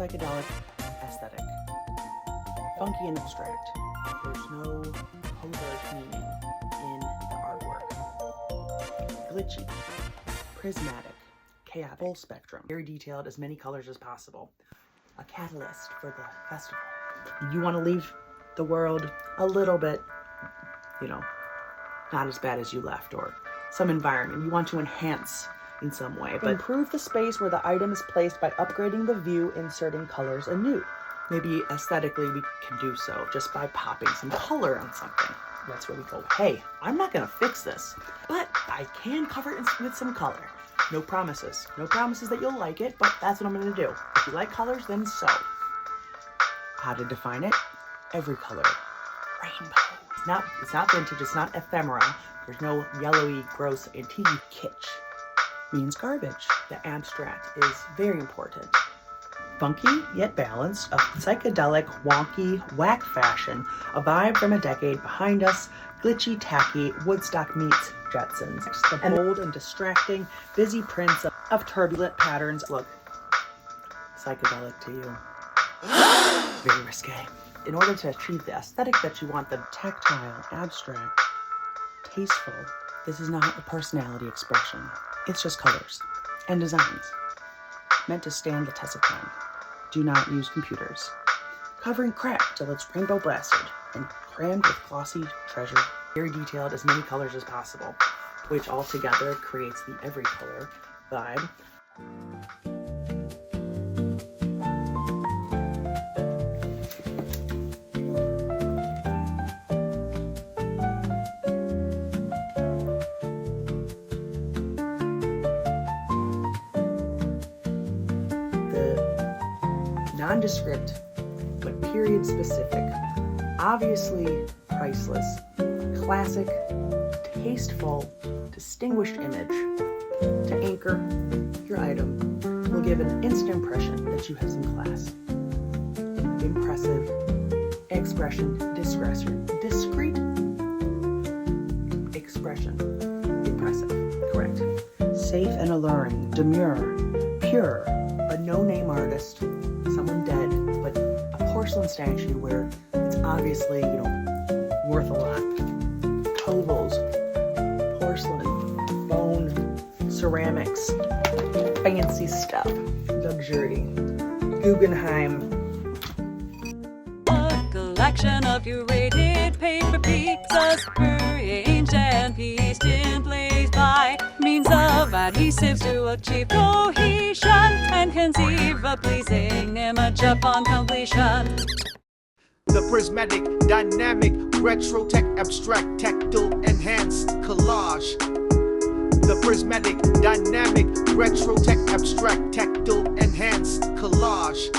psychedelic aesthetic. Funky and abstract. There's no covert meaning in the artwork. Glitchy, prismatic, chaotic, full spectrum, very detailed, as many colors as possible. A catalyst for the festival. You want to leave the world a little bit, not as bad as you left, or some environment. You want to enhance in some way, but improve the space where the item is placed by upgrading the view, inserting colors anew. Maybe aesthetically we can do so just by popping some color on something. That's where we go, hey, I'm not gonna fix this, but I can cover it with some color. No promises. No promises that you'll like it, but that's what I'm gonna do. If you like colors, then so. How to define it? Every color. Rainbow. It's not vintage, it's not ephemera. There's no yellowy, gross, antique kitsch. Means garbage. The abstract is very important. Funky, yet balanced, a psychedelic, wonky, whack fashion, a vibe from a decade behind us, glitchy, tacky, Woodstock meets Jetsons. The bold and distracting, busy prints of turbulent patterns look psychedelic to you. Very risque. In order to achieve the aesthetic that you want, the tactile, abstract, tasteful, this is not a personality expression. It's just colors and designs meant to stand the test of time. Do not use computers. Covering crack till it's rainbow blasted and crammed with glossy treasure. Very detailed, as many colors as possible, which altogether creates the every color vibe. Nondescript, but period specific, obviously priceless, classic, tasteful, distinguished image to anchor your item will give an instant impression that you have some class. Impressive, expression, discreet expression, impressive, correct. Safe and alluring, demure, pure, a no-name artist, someone dead, but a porcelain statue where it's obviously, worth a lot. Cobbles, porcelain, bone, ceramics, fancy stuff, luxury, Guggenheim. A collection of curated paper pizzas, arranged and pieced in place by means of adhesives to achieve cohesion and conceive a pleasing image upon completion. The prismatic, dynamic, retro tech, abstract, tactile, enhanced collage. The prismatic, dynamic, retro tech, abstract, tactile, enhanced collage.